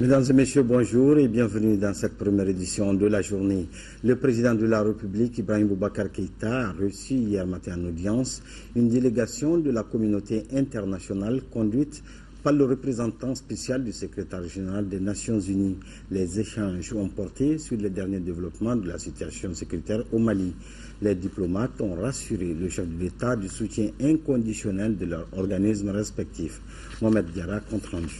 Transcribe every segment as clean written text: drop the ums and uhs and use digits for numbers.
Mesdames et messieurs, bonjour et bienvenue dans cette première édition de la journée. Le président de la République, Ibrahim Boubacar Keïta, a reçu hier matin en audience une délégation de la communauté internationale conduite par le représentant spécial du secrétaire général des Nations Unies. Les échanges ont porté sur les derniers développements de la situation sécuritaire au Mali. Les diplomates ont rassuré le chef de l'État du soutien inconditionnel de leurs organismes respectifs. Mohamed Diarra, compte rendu.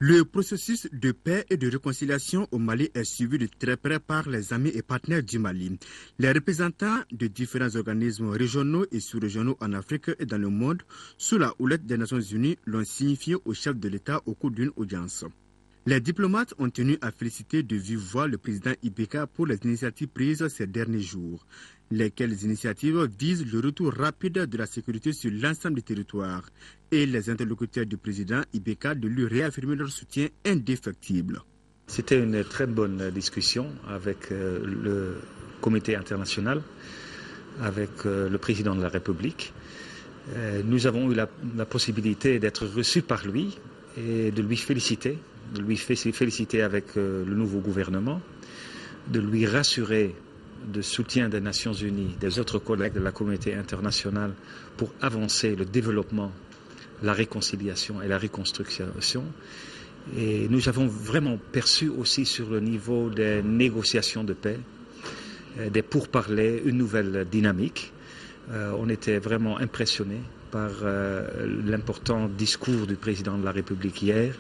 Le processus de paix et de réconciliation au Mali est suivi de très près par les amis et partenaires du Mali. Les représentants de différents organismes régionaux et sous-régionaux en Afrique et dans le monde, sous la houlette des Nations Unies, l'ont signifié au chef de l'État au cours d'une audience. Les diplomates ont tenu à féliciter de vive voix le président Ibeka pour les initiatives prises ces derniers jours. Lesquelles initiatives visent le retour rapide de la sécurité sur l'ensemble du territoire et les interlocuteurs du président Ibeka de lui réaffirmer leur soutien indéfectible. C'était une très bonne discussion avec le comité international, avec le président de la République. Nous avons eu la possibilité d'être reçus par lui et de lui féliciter avec le nouveau gouvernement, de lui rassurer de soutien des Nations Unies, des autres collègues de la communauté internationale pour avancer le développement, la réconciliation et la reconstruction. Et nous avons vraiment perçu aussi sur le niveau des négociations de paix, des pourparlers, une nouvelle dynamique. On était vraiment impressionnés par l'important discours du président de la République hier,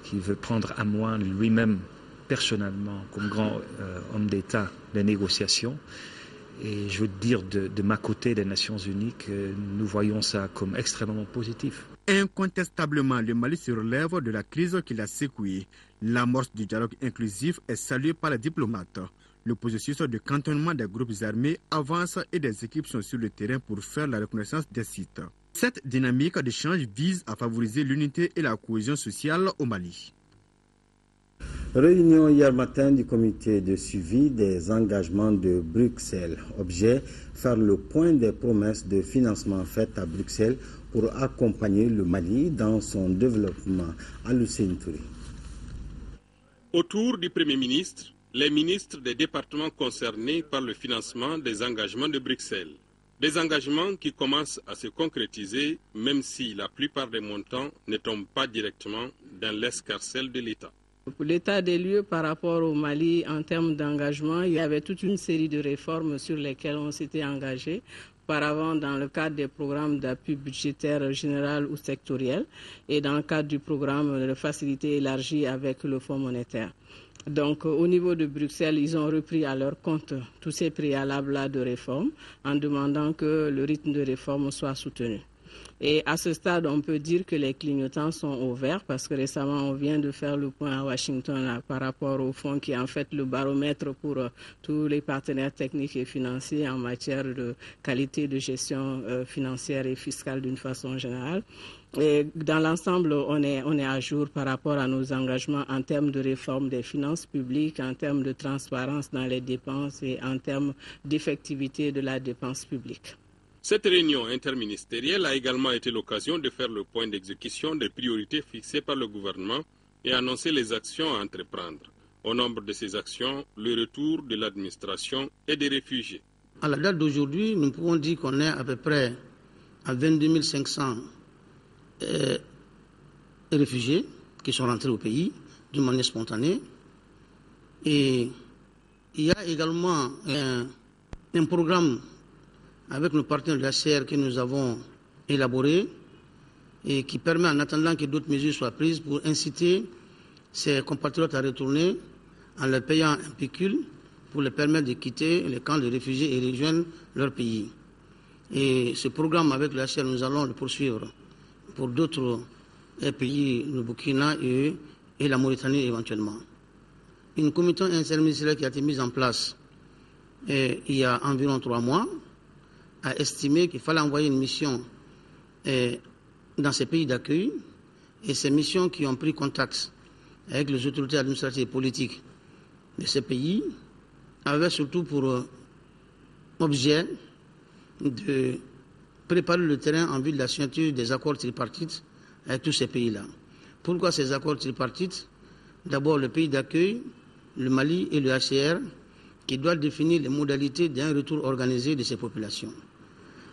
qui veut prendre à moi lui-même personnellement comme grand homme d'État les négociations. Et je veux dire de ma côté des Nations Unies que nous voyons ça comme extrêmement positif. Incontestablement, le Mali se relève de la crise qui l'a secoué. L'amorce du dialogue inclusif est saluée par les diplomates. Le processus de cantonnement des groupes armés avance et des équipes sont sur le terrain pour faire la reconnaissance des sites. Cette dynamique d'échange vise à favoriser l'unité et la cohésion sociale au Mali. Réunion hier matin du comité de suivi des engagements de Bruxelles. Objet, faire le point des promesses de financement faites à Bruxelles pour accompagner le Mali dans son développement. Alucine Touré. Autour du Premier ministre, les ministres des départements concernés par le financement des engagements de Bruxelles. Des engagements qui commencent à se concrétiser, même si la plupart des montants ne tombent pas directement dans l'escarcelle de l'État. Pour l'état des lieux par rapport au Mali en termes d'engagement, il y avait toute une série de réformes sur lesquelles on s'était engagé. Auparavant, dans le cadre des programmes d'appui budgétaire général ou sectoriel et dans le cadre du programme de facilité élargie avec le Fonds monétaire. Donc, au niveau de Bruxelles, ils ont repris à leur compte tous ces préalables-là de réforme en demandant que le rythme de réforme soit soutenu. Et à ce stade, on peut dire que les clignotants sont au vert parce que récemment, on vient de faire le point à Washington là, par rapport au fonds qui est en fait le baromètre pour tous les partenaires techniques et financiers en matière de qualité de gestion financière et fiscale d'une façon générale. Et dans l'ensemble, on est à jour par rapport à nos engagements en termes de réforme des finances publiques, en termes de transparence dans les dépenses et en termes d'effectivité de la dépense publique. Cette réunion interministérielle a également été l'occasion de faire le point d'exécution des priorités fixées par le gouvernement et annoncer les actions à entreprendre. Au nombre de ces actions, le retour de l'administration et des réfugiés. À la date d'aujourd'hui, nous pouvons dire qu'on est à peu près à 22 500 réfugiés qui sont rentrés au pays d'une manière spontanée. Et il y a également un programme avec nos partenaires de la CR que nous avons élaboré et qui permet, en attendant que d'autres mesures soient prises, pour inciter ces compatriotes à retourner en leur payant un pécule pour les permettre de quitter les camps de réfugiés et rejoindre leur pays. Et ce programme avec la CR, nous allons le poursuivre pour d'autres pays, le Burkina et la Mauritanie éventuellement. Une commission interministérielle qui a été mise en place il y a environ 3 mois a estimé qu'il fallait envoyer une mission dans ces pays d'accueil, et ces missions qui ont pris contact avec les autorités administratives et politiques de ces pays avaient surtout pour objet de préparer le terrain en vue de la signature des accords tripartites avec tous ces pays-là. Pourquoi ces accords tripartites? D'abord le pays d'accueil, le Mali et le HCR, qui doivent définir les modalités d'un retour organisé de ces populations.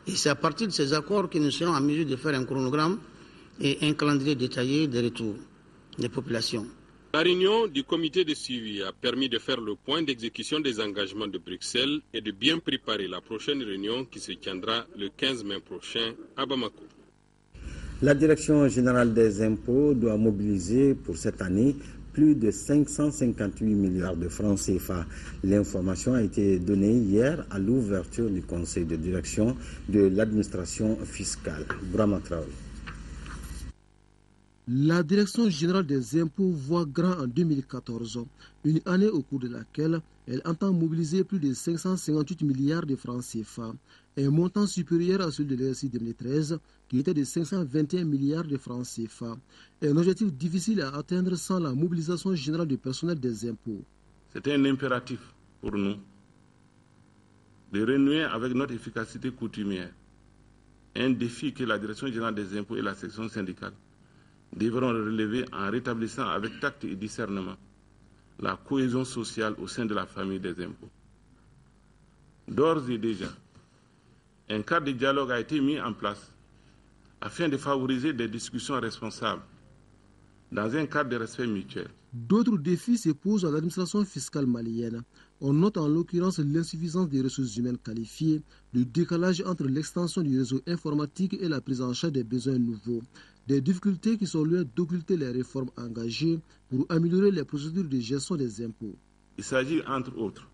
Et c'est à partir de ces accords que nous serons en mesure de faire un chronogramme et un calendrier détaillé de retour des populations. La réunion du comité de suivi a permis de faire le point d'exécution des engagements de Bruxelles et de bien préparer la prochaine réunion qui se tiendra le 15 mai prochain à Bamako. La Direction générale des impôts doit mobiliser pour cette année plus de 558 milliards de francs CFA. L'information a été donnée hier à l'ouverture du conseil de direction de l'administration fiscale. Brahma Traoré. La Direction générale des impôts voit grand en 2014, une année au cours de laquelle elle entend mobiliser plus de 558 milliards de francs CFA, un montant supérieur à celui de l'exercice 2013 qui était de 521 milliards de francs CFA, un objectif difficile à atteindre sans la mobilisation générale du personnel des impôts. C'était un impératif pour nous de renouer avec notre efficacité coutumière, un défi que la Direction générale des impôts et la section syndicale devront relever en rétablissant avec tact et discernement la cohésion sociale au sein de la famille des impôts. D'ores et déjà, un cadre de dialogue a été mis en place afin de favoriser des discussions responsables dans un cadre de respect mutuel. D'autres défis se posent à l'administration fiscale malienne. On note en l'occurrence l'insuffisance des ressources humaines qualifiées, le décalage entre l'extension du réseau informatique et la prise en charge des besoins nouveaux. Des difficultés qui sont loin d'occulter les réformes engagées pour améliorer les procédures de gestion des impôts. Il s'agit entre autres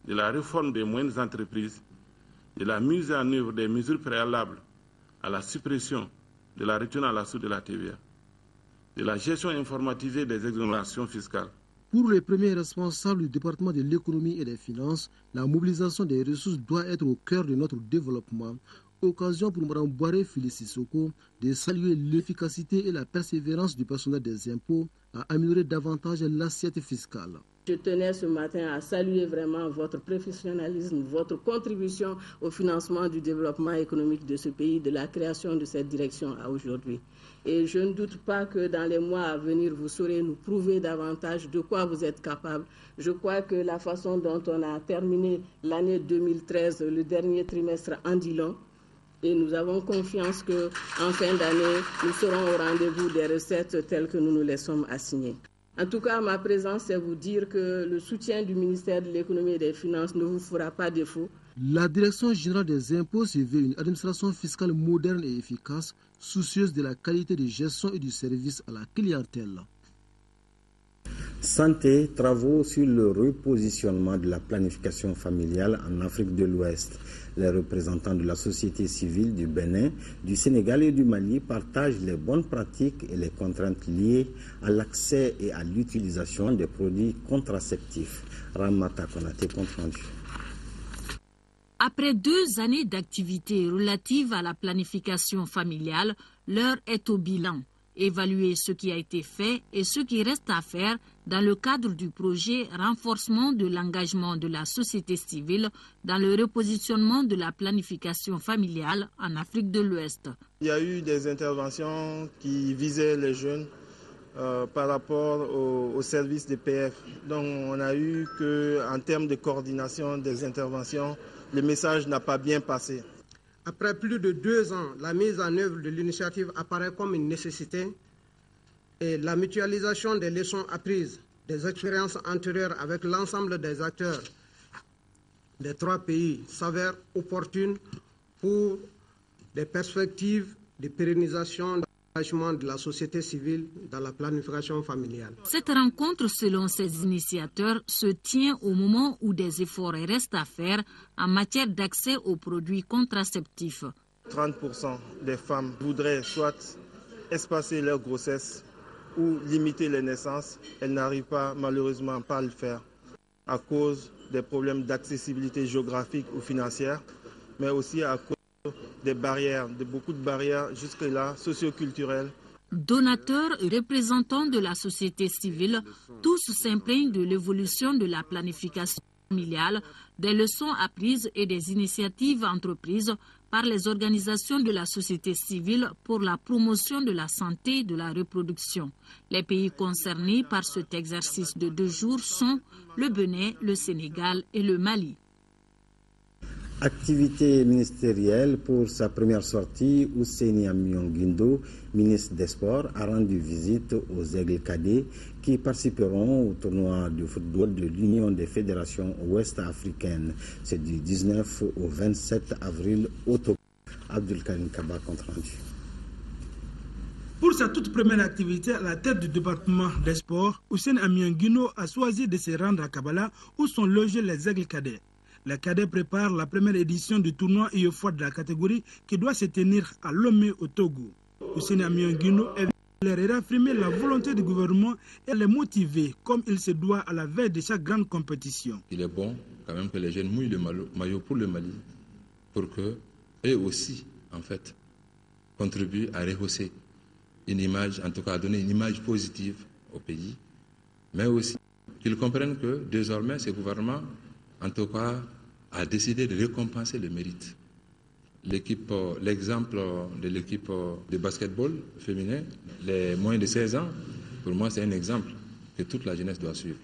de la réforme des moyennes entreprises, de la mise en œuvre des mesures préalables à la suppression de la retenue à la source de la TVA, de la gestion informatisée des exonérations fiscales. Pour les premiers responsables du département de l'économie et des finances, la mobilisation des ressources doit être au cœur de notre développement. Occasion pour Mme Boiré Sissoko de saluer l'efficacité et la persévérance du personnel des impôts à améliorer davantage l'assiette fiscale. Je tenais ce matin à saluer vraiment votre professionnalisme, votre contribution au financement du développement économique de ce pays, de la création de cette direction à aujourd'hui. Et je ne doute pas que dans les mois à venir, vous saurez nous prouver davantage de quoi vous êtes capable. Je crois que la façon dont on a terminé l'année 2013, le dernier trimestre en dit long. Et nous avons confiance qu'en fin d'année, nous serons au rendez-vous des recettes telles que nous nous les sommes assignées. En tout cas, ma présence, c'est vous dire que le soutien du ministère de l'économie et des finances ne vous fera pas défaut. La Direction générale des impôts se veut une administration fiscale moderne et efficace, soucieuse de la qualité de gestion et du service à la clientèle. Santé, travaux sur le repositionnement de la planification familiale en Afrique de l'Ouest. Les représentants de la société civile du Bénin, du Sénégal et du Mali partagent les bonnes pratiques et les contraintes liées à l'accès et à l'utilisation des produits contraceptifs. Ramata Konaté, compte rendu. Après 2 années d'activités relatives à la planification familiale, l'heure est au bilan. Évaluer ce qui a été fait et ce qui reste à faire dans le cadre du projet renforcement de l'engagement de la société civile dans le repositionnement de la planification familiale en Afrique de l'Ouest. Il y a eu des interventions qui visaient les jeunes par rapport au service des PF. Donc on a eu qu'en termes de coordination des interventions, le message n'a pas bien passé. Après plus de 2 ans, la mise en œuvre de l'initiative apparaît comme une nécessité et la mutualisation des leçons apprises, des expériences antérieures avec l'ensemble des acteurs des 3 pays s'avère opportune pour des perspectives de pérennisation de l'engagement de la société civile dans la planification familiale. Cette rencontre, selon ses initiateurs, se tient au moment où des efforts restent à faire en matière d'accès aux produits contraceptifs. 30% des femmes voudraient soit espacer leur grossesse ou limiter les naissances. Elles n'arrivent pas, malheureusement, pas à le faire à cause des problèmes d'accessibilité géographique ou financière, mais aussi à cause des barrières, de beaucoup de barrières jusque-là socioculturelles. Donateurs et représentants de la société civile, tous s'imprègnent de l'évolution de la planification familiale, des leçons apprises et des initiatives entreprises par les organisations de la société civile pour la promotion de la santé et de la reproduction. Les pays concernés par cet exercice de 2 jours sont le Bénin, le Sénégal et le Mali. Activité ministérielle pour sa première sortie, Ousseini Amion-Guindo, ministre des Sports, a rendu visite aux aigles cadets qui participeront au tournoi de football de l'Union des fédérations ouest-africaines. C'est du 19 au 27 avril au Togo. Abdelkarim Kaba, compte rendu. Pour sa toute première activité à la tête du département des sports, Ousseini Amion-Guindo a choisi de se rendre à Kabala où sont logés les aigles cadets. Les cadets préparent la première édition du tournoi UEFOA de la catégorie qui doit se tenir à Lomé au Togo. Ousseini Amion-Guindo est venu réaffirmer la volonté du gouvernement et les motiver comme il se doit à la veille de chaque grande compétition. Il est bon quand même que les jeunes mouillent le maillot pour le Mali pour que eux aussi en fait contribuent à rehausser une image, en tout cas à donner une image positive au pays, mais aussi qu'ils comprennent que désormais ce gouvernement en tout cas, a décidé de récompenser le mérite. L'exemple de l'équipe de basketball féminin, les moins de 16 ans, pour moi, c'est un exemple que toute la jeunesse doit suivre.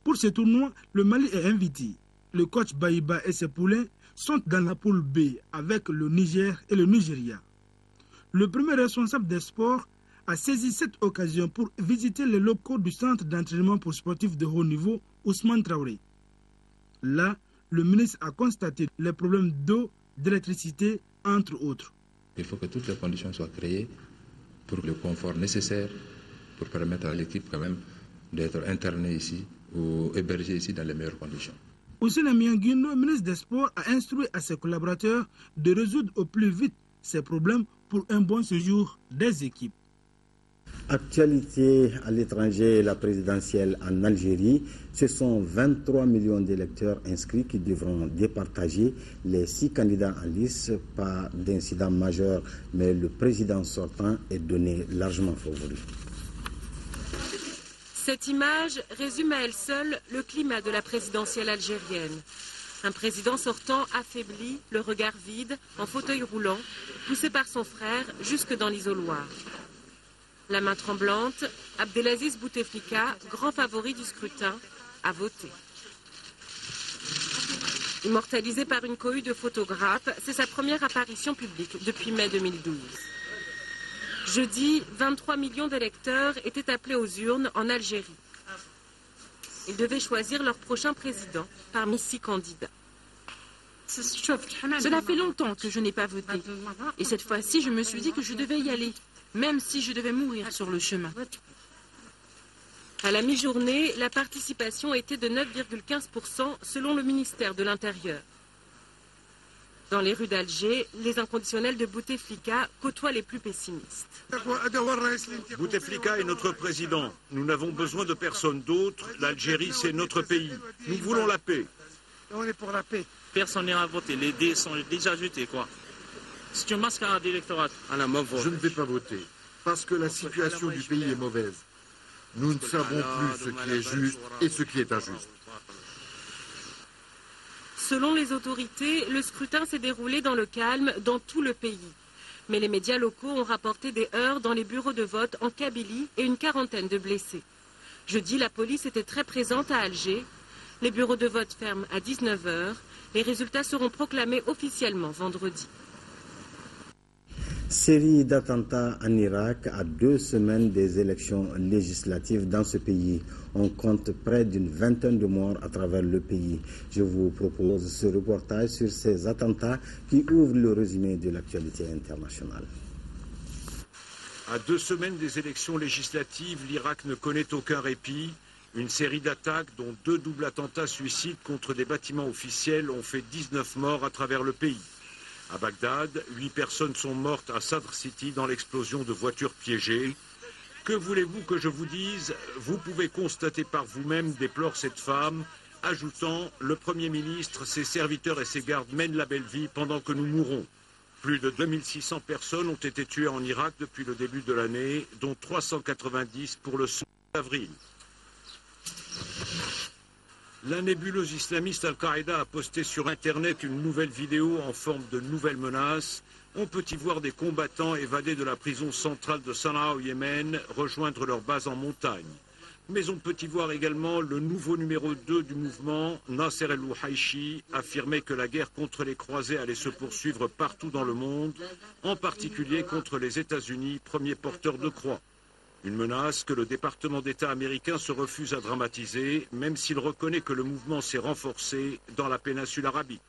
Pour ce tournoi, le Mali est invité. Le coach Baïba et ses poulains sont dans la poule B avec le Niger et le Nigeria. Le premier responsable des sports a saisi cette occasion pour visiter les locaux du centre d'entraînement pour sportifs de haut niveau, Ousmane Traoré. Là, le ministre a constaté les problèmes d'eau, d'électricité, entre autres. Il faut que toutes les conditions soient créées pour le confort nécessaire pour permettre à l'équipe quand même d'être internée ici ou hébergée ici dans les meilleures conditions. Ousseini Amion-Guindo, ministre des Sports, a instruit à ses collaborateurs de résoudre au plus vite ces problèmes pour un bon séjour des équipes. Actualité à l'étranger, la présidentielle en Algérie, ce sont 23 millions d'électeurs inscrits qui devront départager les 6 candidats en lice. Pas d'incident majeur, mais le président sortant est donné largement favori. Cette image résume à elle seule le climat de la présidentielle algérienne. Un président sortant affaibli, le regard vide, en fauteuil roulant, poussé par son frère jusque dans l'isoloir. La main tremblante, Abdelaziz Bouteflika, grand favori du scrutin, a voté. Immortalisé par une cohue de photographes, c'est sa première apparition publique depuis mai 2012. Jeudi, 23 millions d'électeurs étaient appelés aux urnes en Algérie. Ils devaient choisir leur prochain président parmi 6 candidats. Cela fait longtemps que je n'ai pas voté. Et cette fois-ci, je me suis dit que je devais y aller, même si je devais mourir sur le chemin. À la mi-journée, la participation était de 9,15% selon le ministère de l'Intérieur. Dans les rues d'Alger, les inconditionnels de Bouteflika côtoient les plus pessimistes. Bouteflika est notre président. Nous n'avons besoin de personne d'autre. L'Algérie, c'est notre pays. Nous voulons la paix. On est pour la paix. Personne n'ira voter. Les dés sont déjà jetés, quoi. C'est une mascarade électorale. Je ne vais pas voter, parce que la situation du pays est mauvaise. Nous ne savons plus ce qui est juste et ce qui est injuste. Selon les autorités, le scrutin s'est déroulé dans le calme dans tout le pays. Mais les médias locaux ont rapporté des heurts dans les bureaux de vote en Kabylie et une quarantaine de blessés. Jeudi, la police était très présente à Alger. Les bureaux de vote ferment à 19 h. Les résultats seront proclamés officiellement vendredi. Série d'attentats en Irak à 2 semaines des élections législatives dans ce pays. On compte près d'une vingtaine de morts à travers le pays. Je vous propose ce reportage sur ces attentats qui ouvre le résumé de l'actualité internationale. À 2 semaines des élections législatives, l'Irak ne connaît aucun répit. Une série d'attaques, dont 2 doubles attentats suicides contre des bâtiments officiels, ont fait 19 morts à travers le pays. À Bagdad, 8 personnes sont mortes à Sadr City dans l'explosion de voitures piégées. Que voulez-vous que je vous dise? Vous pouvez constater par vous-même, déplore cette femme, ajoutant « Le Premier ministre, ses serviteurs et ses gardes mènent la belle vie pendant que nous mourons ». Plus de 2600 personnes ont été tuées en Irak depuis le début de l'année, dont 390 pour le 5 avril. La nébuleuse islamiste Al-Qaïda a posté sur Internet une nouvelle vidéo en forme de nouvelle menace. On peut y voir des combattants évadés de la prison centrale de Sanaa au Yémen rejoindre leur base en montagne. Mais on peut y voir également le nouveau numéro 2 du mouvement, Nasser el-Louhaichi, affirmer que la guerre contre les croisés allait se poursuivre partout dans le monde, en particulier contre les États-Unis, premier porteur de croix. Une menace que le département d'État américain se refuse à dramatiser, même s'il reconnaît que le mouvement s'est renforcé dans la péninsule arabique.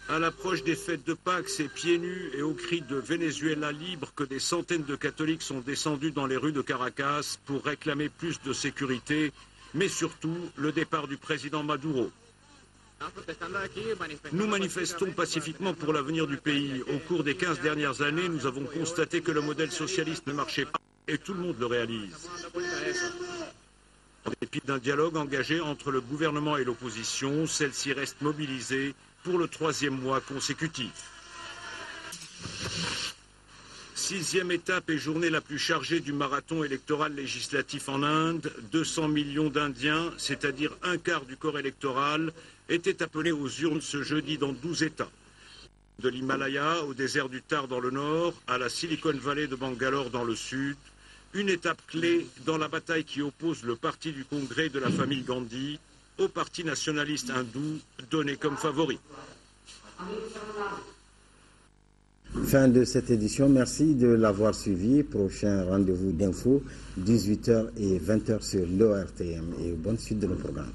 À l'approche des fêtes de Pâques, c'est pieds nus et au cri de Venezuela libre que des centaines de catholiques sont descendus dans les rues de Caracas pour réclamer plus de sécurité, mais surtout le départ du président Maduro. Nous manifestons pacifiquement pour l'avenir du pays. Au cours des 15 dernières années, nous avons constaté que le modèle socialiste ne marchait pas et tout le monde le réalise. En dépit d'un dialogue engagé entre le gouvernement et l'opposition, celle-ci reste mobilisée pour le 3e mois consécutif. 6e étape et journée la plus chargée du marathon électoral législatif en Inde. 200 millions d'Indiens, c'est-à-dire un quart du corps électoral, étaient appelés aux urnes ce jeudi dans 12 États. De l'Himalaya au désert du Thar dans le nord, à la Silicon Valley de Bangalore dans le sud. Une étape clé dans la bataille qui oppose le parti du Congrès de la famille Gandhi au parti nationaliste hindou donné comme favori. Fin de cette édition, merci de l'avoir suivi. Prochain rendez-vous d'info, 18h et 20h sur l'ORTM et bonne suite de nos programmes.